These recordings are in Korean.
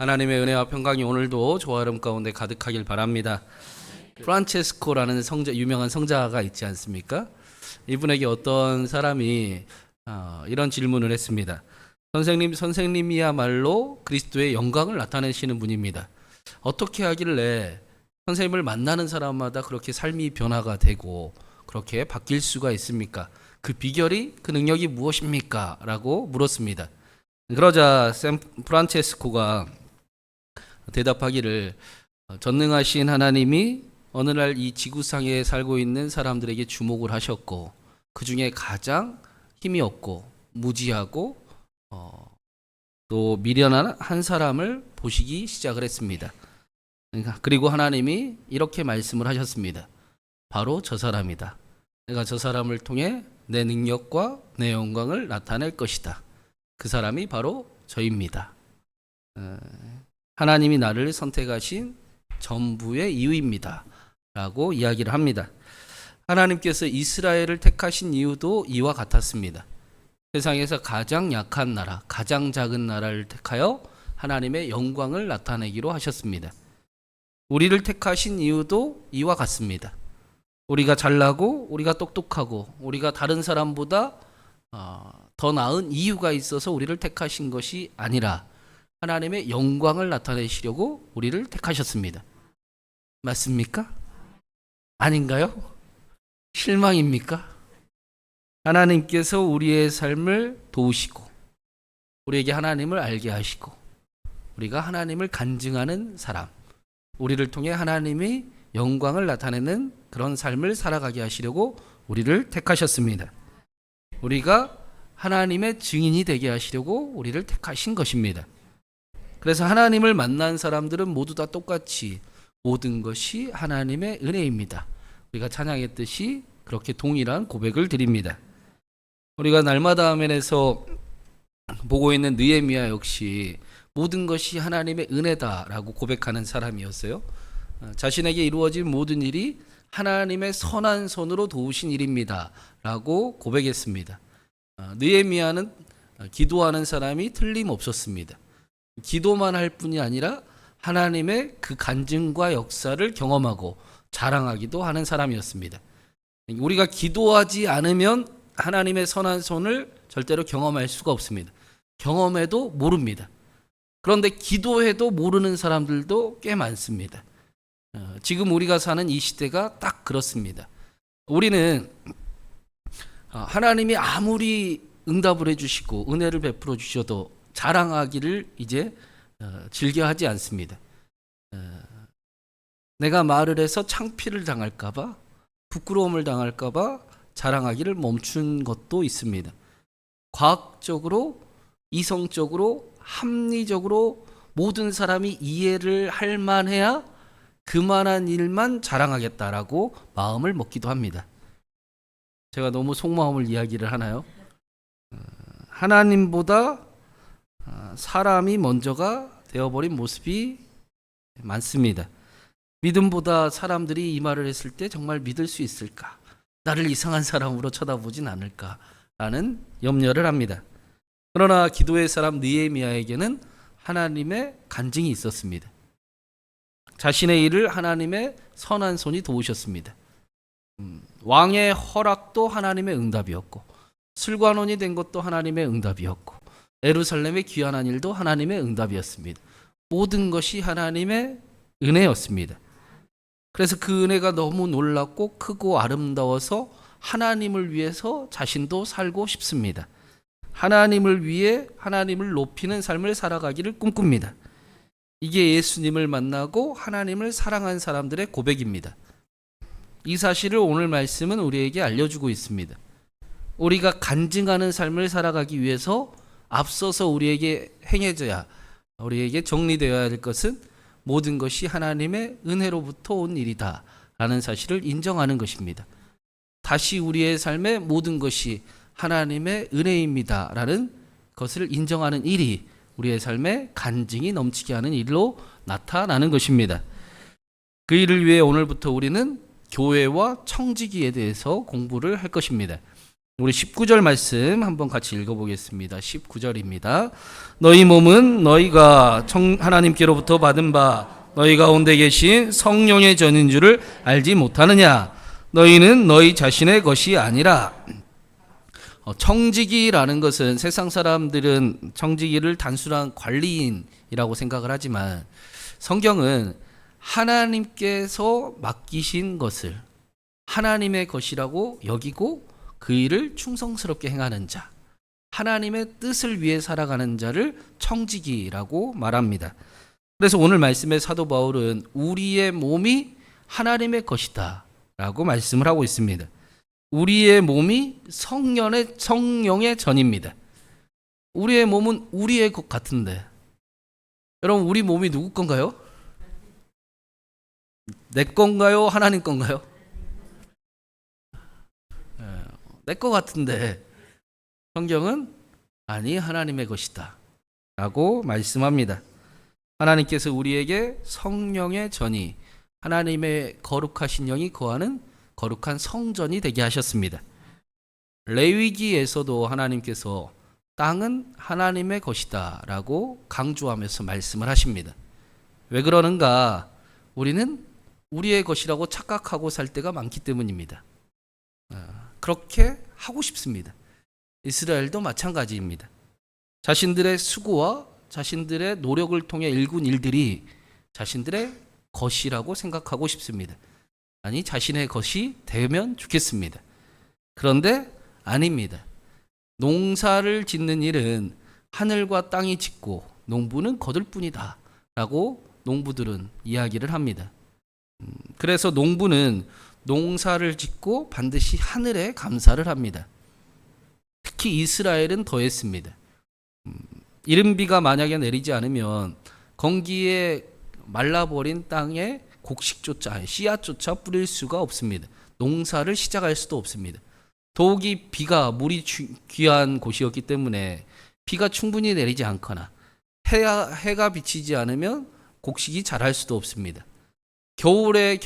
하나님의 은혜와 평강이 오늘도 조화름 가운데 가득하길 바랍니다. 프란체스코라는 유명한 성자가 있지 않습니까? 이분에게 어떤 사람이 이런 질문을 했습니다. 선생님이야말로 그리스도의 영광을 나타내시는 분입니다. 어떻게 하길래 선생님을 만나는 사람마다 그렇게 삶이 변화가 되고 그렇게 바뀔 수가 있습니까? 그 비결이, 그 능력이 무엇입니까? 라고 물었습니다. 그러자 프란체스코가 대답하기를, 전능하신 하나님이 어느 날 이 지구상에 살고 있는 사람들에게 주목을 하셨고, 그 중에 가장 힘이 없고 무지하고 또 미련한 한 사람을 보시기 시작을 했습니다. 그리고 하나님이 이렇게 말씀을 하셨습니다. 바로 저 사람이다. 내가 저 사람을 통해 내 능력과 내 영광을 나타낼 것이다. 그 사람이 바로 저입니다. 하나님이 나를 선택하신 전부의 이유입니다. 라고 이야기를 합니다. 하나님께서 이스라엘을 택하신 이유도 이와 같았습니다. 세상에서 가장 약한 나라, 가장 작은 나라를 택하여 하나님의 영광을 나타내기로 하셨습니다. 우리를 택하신 이유도 이와 같습니다. 우리가 잘나고 우리가 똑똑하고 우리가 다른 사람보다 더 나은 이유가 있어서 우리를 택하신 것이 아니라 하나님의 영광을 나타내시려고 우리를 택하셨습니다. 맞습니까? 아닌가요? 실망입니까? 하나님께서 우리의 삶을 도우시고 우리에게 하나님을 알게 하시고 우리가 하나님을 간증하는 사람, 우리를 통해 하나님이 영광을 나타내는 그런 삶을 살아가게 하시려고 우리를 택하셨습니다. 우리가 하나님의 증인이 되게 하시려고 우리를 택하신 것입니다. 그래서 하나님을 만난 사람들은 모두 다 똑같이 모든 것이 하나님의 은혜입니다. 우리가 찬양했듯이 그렇게 동일한 고백을 드립니다. 우리가 날마다 아멘에서 보고 있는 느헤미야 역시 모든 것이 하나님의 은혜다라고 고백하는 사람이었어요. 자신에게 이루어진 모든 일이 하나님의 선한 손으로 도우신 일입니다 라고 고백했습니다. 느헤미야는 기도하는 사람이 틀림없었습니다. 기도만 할 뿐이 아니라 하나님의 그 간증과 역사를 경험하고 자랑하기도 하는 사람이었습니다. 우리가 기도하지 않으면 하나님의 선한 손을 절대로 경험할 수가 없습니다. 경험해도 모릅니다. 그런데 기도해도 모르는 사람들도 꽤 많습니다. 지금 우리가 사는 이 시대가 딱 그렇습니다. 우리는 하나님이 아무리 응답을 해주시고 은혜를 베풀어 주셔도 자랑하기를 이제 즐겨하지 않습니다. 내가 말을 해서 창피를 당할까봐, 부끄러움을 당할까봐 자랑하기를 멈춘 것도 있습니다. 과학적으로, 이성적으로, 합리적으로 모든 사람이 이해를 할 만해야 그만한 일만 자랑하겠다라고 마음을 먹기도 합니다. 제가 너무 속마음을 이야기를 하나요? 하나님보다 사람이 먼저가 되어버린 모습이 많습니다. 믿음보다 사람들이 이 말을 했을 때 정말 믿을 수 있을까? 나를 이상한 사람으로 쳐다보진 않을까라는 염려를 합니다. 그러나 기도의 사람 느헤미야에게는 하나님의 간증이 있었습니다. 자신의 일을 하나님의 선한 손이 도우셨습니다. 왕의 허락도 하나님의 응답이었고 술관원이 된 것도 하나님의 응답이었고 예루살렘의 귀환한 일도 하나님의 응답이었습니다. 모든 것이 하나님의 은혜였습니다. 그래서 그 은혜가 너무 놀랍고 크고 아름다워서 하나님을 위해서 자신도 살고 싶습니다. 하나님을 위해 하나님을 높이는 삶을 살아가기를 꿈꿉니다. 이게 예수님을 만나고 하나님을 사랑한 사람들의 고백입니다. 이 사실을 오늘 말씀은 우리에게 알려주고 있습니다. 우리가 간증하는 삶을 살아가기 위해서 앞서서 우리에게 행해져야, 우리에게 정리되어야 할 것은 모든 것이 하나님의 은혜로부터 온 일이다 라는 사실을 인정하는 것입니다. 다시 우리의 삶의 모든 것이 하나님의 은혜입니다 라는 것을 인정하는 일이 우리의 삶에 간증이 넘치게 하는 일로 나타나는 것입니다. 그 일을 위해 오늘부터 우리는 교회와 청지기에 대해서 공부를 할 것입니다. 우리 19절 말씀 한번 같이 읽어보겠습니다. 19절입니다. 너희 몸은 너희가 하나님께로부터 받은 바 너희 가운데 계신 성령의 전인 줄을 알지 못하느냐. 너희는 너희 자신의 것이 아니라. 청지기라는 것은 세상 사람들은 청지기를 단순한 관리인이라고 생각을 하지만 성경은 하나님께서 맡기신 것을 하나님의 것이라고 여기고 그 일을 충성스럽게 행하는 자, 하나님의 뜻을 위해 살아가는 자를 청지기라고 말합니다. 그래서 오늘 말씀의 사도 바울은 우리의 몸이 하나님의 것이다 라고 말씀을 하고 있습니다. 우리의 몸이 성령의 전입니다. 우리의 몸은 우리의 것 같은데 여러분, 우리 몸이 누구 건가요? 내 건가요? 하나님 건가요? 내 것 같은데 성경은 아니, 하나님의 것이다 라고 말씀합니다. 하나님께서 우리에게 성령의 전이, 하나님의 거룩하신 영이 거하는 거룩한 성전이 되게 하셨습니다. 레위기에서도 하나님께서 땅은 하나님의 것이다 라고 강조하면서 말씀을 하십니다. 왜 그러는가? 우리는 우리의 것이라고 착각하고 살 때가 많기 때문입니다. 그렇게 하고 싶습니다. 이스라엘도 마찬가지입니다. 자신들의 수고와 자신들의 노력을 통해 일군 일들이 자신들의 것이라고 생각하고 싶습니다. 아니, 자신의 것이 되면 좋겠습니다. 그런데 아닙니다. 농사를 짓는 일은 하늘과 땅이 짓고 농부는 거둘 뿐이다 라고 농부들은 이야기를 합니다. 그래서 농부는 농사를 짓고 반드시 하늘에 감사를 합니다. 특히 이스라엘은 더했습니다. 이른비가 만약에 내리지 않으면 건기에 말라버린 땅에 곡식조차, 씨앗조차 뿌릴 수가 없습니다. 농사를 시작할 수도 없습니다. 더욱이 물이 귀한 곳이었기 때문에 비가 충분히 내리지 않거나 해가 비치지 않으면 곡식이 자랄 수도 없습니다. 겨울을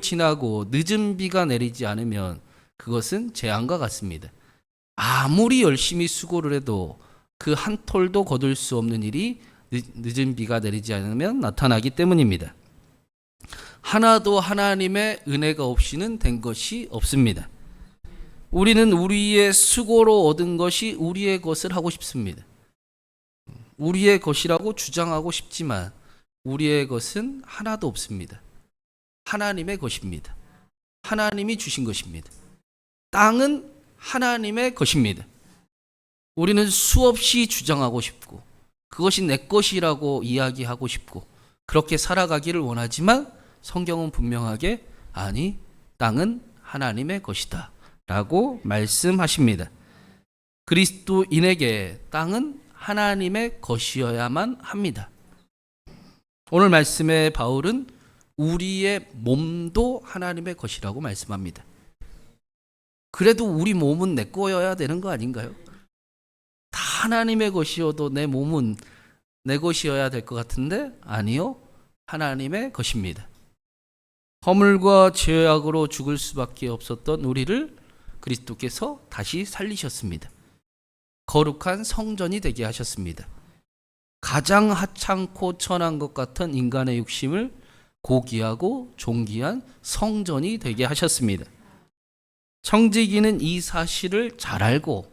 지나고 늦은 비가 내리지 않으면 그것은 재앙과 같습니다. 아무리 열심히 수고를 해도 그 한 톨도 거둘 수 없는 일이 늦은 비가 내리지 않으면 나타나기 때문입니다. 하나도 하나님의 은혜가 없이는 된 것이 없습니다. 우리는 우리의 수고로 얻은 것이 우리의 것을 하고 싶습니다. 우리의 것이라고 주장하고 싶지만 우리의 것은 하나도 없습니다. 하나님의 것입니다. 하나님이 주신 것입니다. 땅은 하나님의 것입니다. 우리는 수없이 주장하고 싶고 그것이 내 것이라고 이야기하고 싶고 그렇게 살아가기를 원하지만 성경은 분명하게 아니, 땅은 하나님의 것이다 라고 말씀하십니다. 그리스도인에게 땅은 하나님의 것이어야만 합니다. 오늘 말씀에 바울은 우리의 몸도 하나님의 것이라고 말씀합니다. 그래도 우리 몸은 내 거여야 되는 거 아닌가요? 다 하나님의 것이어도 내 몸은 내 것이어야 될 것 같은데 아니요, 하나님의 것입니다. 허물과 죄악으로 죽을 수밖에 없었던 우리를 그리스도께서 다시 살리셨습니다. 거룩한 성전이 되게 하셨습니다. 가장 하찮고 천한 것 같은 인간의 욕심을 고귀하고 존귀한 성전이 되게 하셨습니다. 청지기는 이 사실을 잘 알고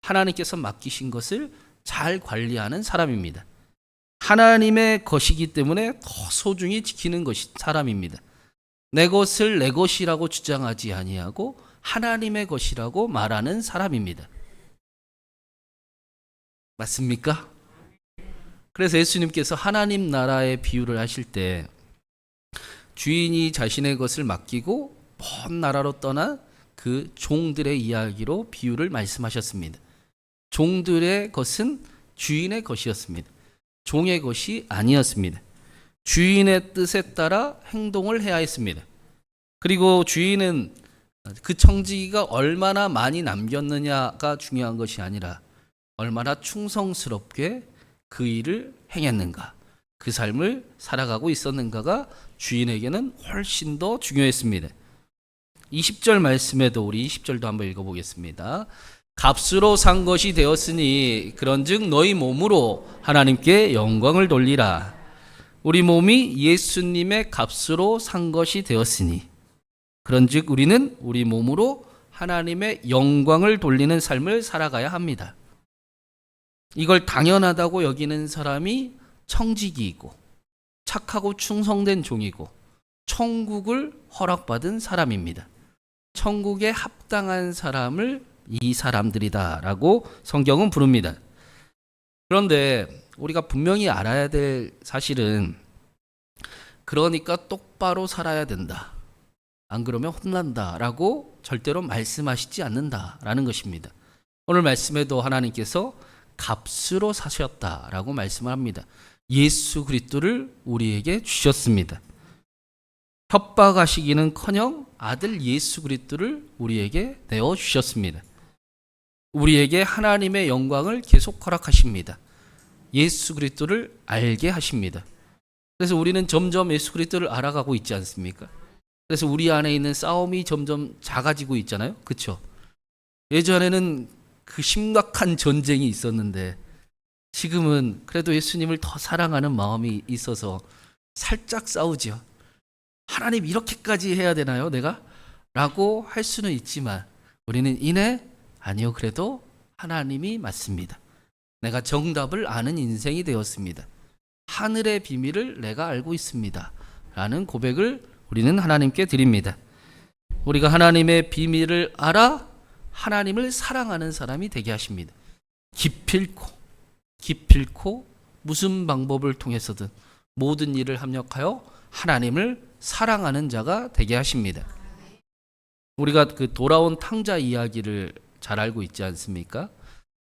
하나님께서 맡기신 것을 잘 관리하는 사람입니다. 하나님의 것이기 때문에 더 소중히 지키는 것이 사람입니다. 내 것을 내 것이라고 주장하지 아니하고 하나님의 것이라고 말하는 사람입니다. 맞습니까? 그래서 예수님께서 하나님 나라의 비유를 하실 때 주인이 자신의 것을 맡기고 먼 나라로 떠난 그 종들의 이야기로 비유를 말씀하셨습니다. 종들의 것은 주인의 것이었습니다. 종의 것이 아니었습니다. 주인의 뜻에 따라 행동을 해야 했습니다. 그리고 주인은 그 청지기가 얼마나 많이 남겼느냐가 중요한 것이 아니라 얼마나 충성스럽게 그 일을 행했는가, 그 삶을 살아가고 있었는가가 주인에게는 훨씬 더 중요했습니다. 20절 말씀에도 우리 20절도 한번 읽어보겠습니다. 값으로 산 것이 되었으니 그런즉 너희 몸으로 하나님께 영광을 돌리라. 우리 몸이 예수님의 값으로 산 것이 되었으니 그런즉 우리는 우리 몸으로 하나님의 영광을 돌리는 삶을 살아가야 합니다. 이걸 당연하다고 여기는 사람이 청지기이고 착하고 충성된 종이고 천국을 허락받은 사람입니다. 천국에 합당한 사람을 이 사람들이다라고 성경은 부릅니다. 그런데 우리가 분명히 알아야 될 사실은 그러니까 똑바로 살아야 된다. 안 그러면 혼난다라고 절대로 말씀하시지 않는다라는 것입니다. 오늘 말씀에도 하나님께서 값으로 사셨다라고 말씀을 합니다. 예수 그리스도를 우리에게 주셨습니다. 협박하시기는커녕 아들 예수 그리스도를 우리에게 내어 주셨습니다. 우리에게 하나님의 영광을 계속 허락하십니다. 예수 그리스도를 알게 하십니다. 그래서 우리는 점점 예수 그리스도를 알아가고 있지 않습니까? 그래서 우리 안에 있는 싸움이 점점 작아지고 있잖아요. 그렇죠? 예전에는 그 심각한 전쟁이 있었는데 지금은 그래도 예수님을 더 사랑하는 마음이 있어서 살짝 싸우죠. 하나님 이렇게까지 해야 되나요? 내가? 라고 할 수는 있지만 우리는 아니요 그래도 하나님이 맞습니다. 내가 정답을 아는 인생이 되었습니다. 하늘의 비밀을 내가 알고 있습니다. 라는 고백을 우리는 하나님께 드립니다. 우리가 하나님의 비밀을 알아 하나님을 사랑하는 사람이 되게 하십니다. 기필코 무슨 방법을 통해서든 모든 일을 합력하여 하나님을 사랑하는 자가 되게 하십니다. 우리가 그 돌아온 탕자 이야기를 잘 알고 있지 않습니까?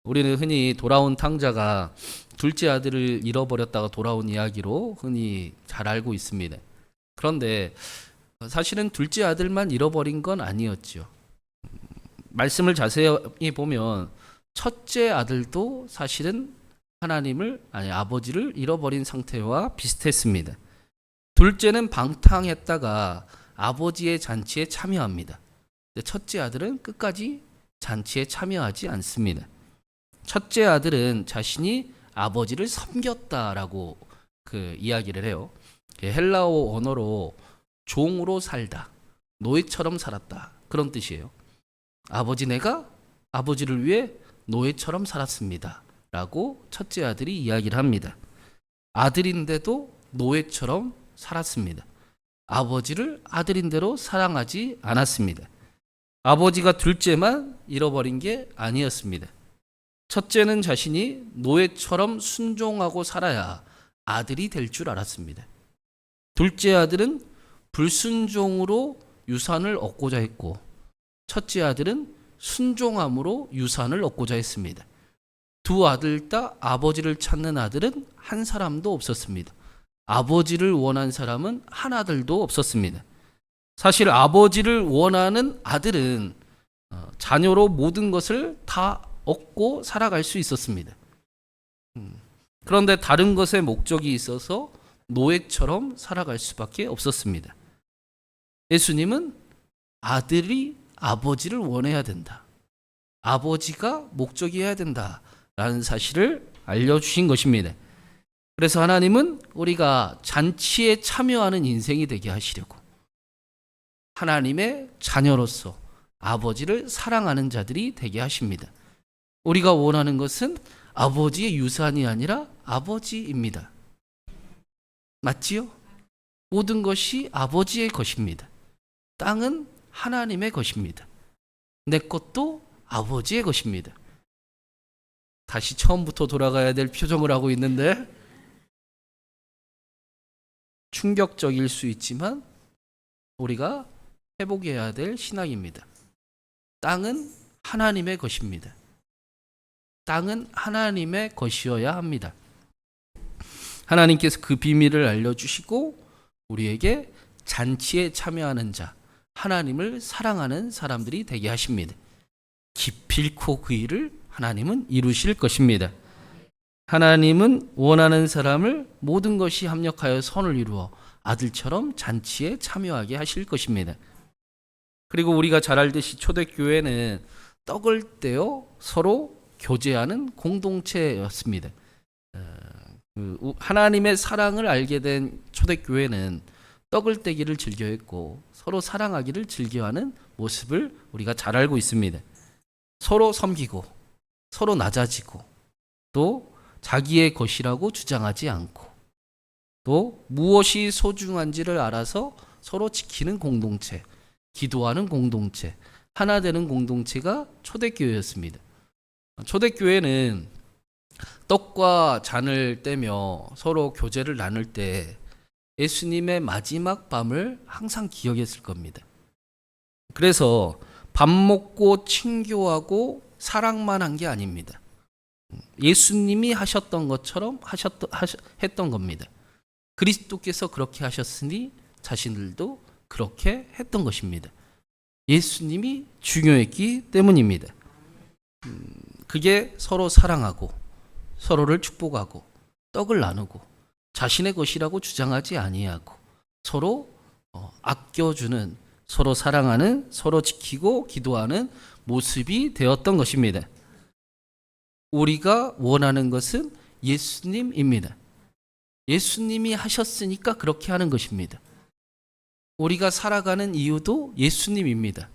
우리는 흔히 돌아온 탕자가 둘째 아들을 잃어버렸다가 돌아온 이야기로 흔히 잘 알고 있습니다. 그런데 사실은 둘째 아들만 잃어버린 건 아니었죠. 말씀을 자세히 보면 첫째 아들도 사실은 아버지를 잃어버린 상태와 비슷했습니다. 둘째는 방탕했다가 아버지의 잔치에 참여합니다. 첫째 아들은 끝까지 잔치에 참여하지 않습니다. 첫째 아들은 자신이 아버지를 섬겼다라고 그 이야기를 해요. 헬라어 언어로 종으로 살다, 노예처럼 살았다 그런 뜻이에요. 내가 아버지를 위해 노예처럼 살았습니다 라고 첫째 아들이 이야기를 합니다. 아들인데도 노예처럼 살았습니다. 아버지를 아들인 대로 사랑하지 않았습니다. 아버지가 둘째만 잃어버린 게 아니었습니다. 첫째는 자신이 노예처럼 순종하고 살아야 아들이 될 줄 알았습니다. 둘째 아들은 불순종으로 유산을 얻고자 했고 첫째 아들은 순종함으로 유산을 얻고자 했습니다. 두 아들 다 아버지를 찾는 아들은 한 사람도 없었습니다. 아버지를 원한 사람은 한 아들도 없었습니다. 사실 아버지를 원하는 아들은 자녀로 모든 것을 다 얻고 살아갈 수 있었습니다. 그런데 다른 것에 목적이 있어서 노예처럼 살아갈 수밖에 없었습니다. 예수님은 아들이 아버지를 원해야 된다. 아버지가 목적이어야 된다라는 사실을 알려주신 것입니다. 그래서 하나님은 우리가 잔치에 참여하는 인생이 되게 하시려고 하나님의 자녀로서 아버지를 사랑하는 자들이 되게 하십니다. 우리가 원하는 것은 아버지의 유산이 아니라 아버지입니다. 맞지요? 모든 것이 아버지의 것입니다. 땅은 하나님의 것입니다. 내 것도 아버지의 것입니다. 다시 처음부터 돌아가야 될 표정을 하고 있는데 충격적일 수 있지만 우리가 회복해야 될 신앙입니다. 땅은 하나님의 것입니다. 땅은 하나님의 것이어야 합니다. 하나님께서 그 비밀을 알려주시고 우리에게 잔치에 참여하는 자, 하나님을 사랑하는 사람들이 되게 하십니다. 기필코 그 일을 하나님은 이루실 것입니다. 하나님은 원하는 사람을 모든 것이 합력하여 선을 이루어 아들처럼 잔치에 참여하게 하실 것입니다. 그리고 우리가 잘 알듯이 초대교회는 떡을 떼어 서로 교제하는 공동체였습니다. 하나님의 사랑을 알게 된 초대교회는 떡을 떼기를 즐겨했고 서로 사랑하기를 즐겨하는 모습을 우리가 잘 알고 있습니다. 서로 섬기고 서로 낮아지고 또 자기의 것이라고 주장하지 않고 또 무엇이 소중한지를 알아서 서로 지키는 공동체, 기도하는 공동체, 하나 되는 공동체가 초대교회였습니다. 초대교회는 떡과 잔을 떼며 서로 교제를 나눌 때 예수님의 마지막 밤을 항상 기억했을 겁니다. 그래서 밥 먹고 친교하고 사랑만 한 게 아닙니다. 예수님이 하셨던 것처럼 했던 겁니다. 그리스도께서 그렇게 하셨으니 자신들도 그렇게 했던 것입니다. 예수님이 중요했기 때문입니다. 그게 서로 사랑하고 서로를 축복하고 떡을 나누고 자신의 것이라고 주장하지 아니하고 서로 아껴주는, 서로 사랑하는, 서로 지키고 기도하는 모습이 되었던 것입니다. 우리가 원하는 것은 예수님입니다. 예수님이 하셨으니까 그렇게 하는 것입니다. 우리가 살아가는 이유도 예수님입니다.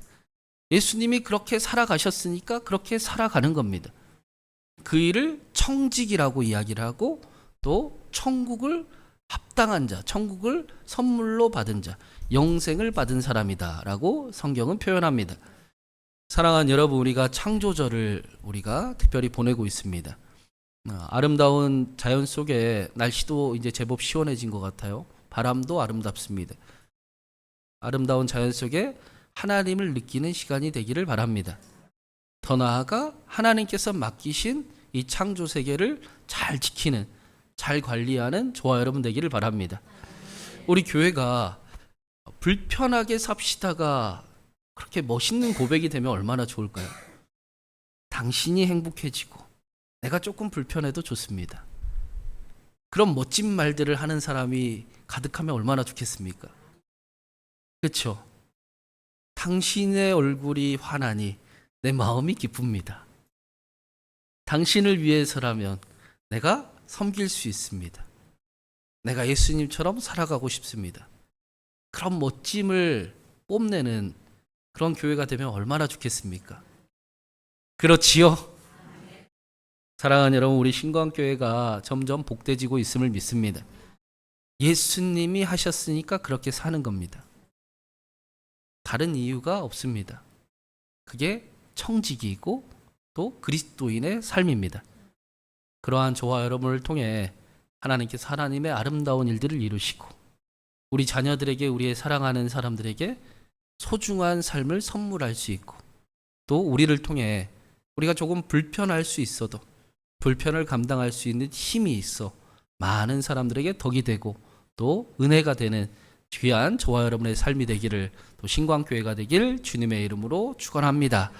예수님이 그렇게 살아가셨으니까 그렇게 살아가는 겁니다. 그 일을 청직이라고 이야기를 하고 또 천국을 합당한 자, 천국을 선물로 받은 자, 영생을 받은 사람이다 라고 성경은 표현합니다. 사랑하는 여러분, 우리가 창조절을 우리가 특별히 보내고 있습니다. 아름다운 자연 속에 날씨도 이제 제법 시원해진 것 같아요. 바람도 아름답습니다. 아름다운 자연 속에 하나님을 느끼는 시간이 되기를 바랍니다. 더 나아가 하나님께서 맡기신 이 창조 세계를 잘 지키는, 잘 관리하는 저와 여러분 되기를 바랍니다. 우리 교회가 불편하게 삽시다가 그렇게 멋있는 고백이 되면 얼마나 좋을까요? 당신이 행복해지고 내가 조금 불편해도 좋습니다. 그런 멋진 말들을 하는 사람이 가득하면 얼마나 좋겠습니까? 그렇죠? 당신의 얼굴이 환하니 내 마음이 기쁩니다. 당신을 위해서라면 내가 섬길 수 있습니다. 내가 예수님처럼 살아가고 싶습니다. 그런 멋짐을 뽐내는 그런 교회가 되면 얼마나 좋겠습니까? 그렇지요? 사랑하는 여러분, 우리 신광교회가 점점 복되지고 있음을 믿습니다. 예수님이 하셨으니까 그렇게 사는 겁니다. 다른 이유가 없습니다. 그게 청지기이고 또 그리스도인의 삶입니다. 그러한 저와 여러분을 통해 하나님께서 하나님의 아름다운 일들을 이루시고 우리 자녀들에게, 우리의 사랑하는 사람들에게 소중한 삶을 선물할 수 있고 또 우리를 통해 우리가 조금 불편할 수 있어도 불편을 감당할 수 있는 힘이 있어 많은 사람들에게 덕이 되고 또 은혜가 되는 귀한 저와 여러분의 삶이 되기를, 또 신광교회가 되길 주님의 이름으로 축원합니다.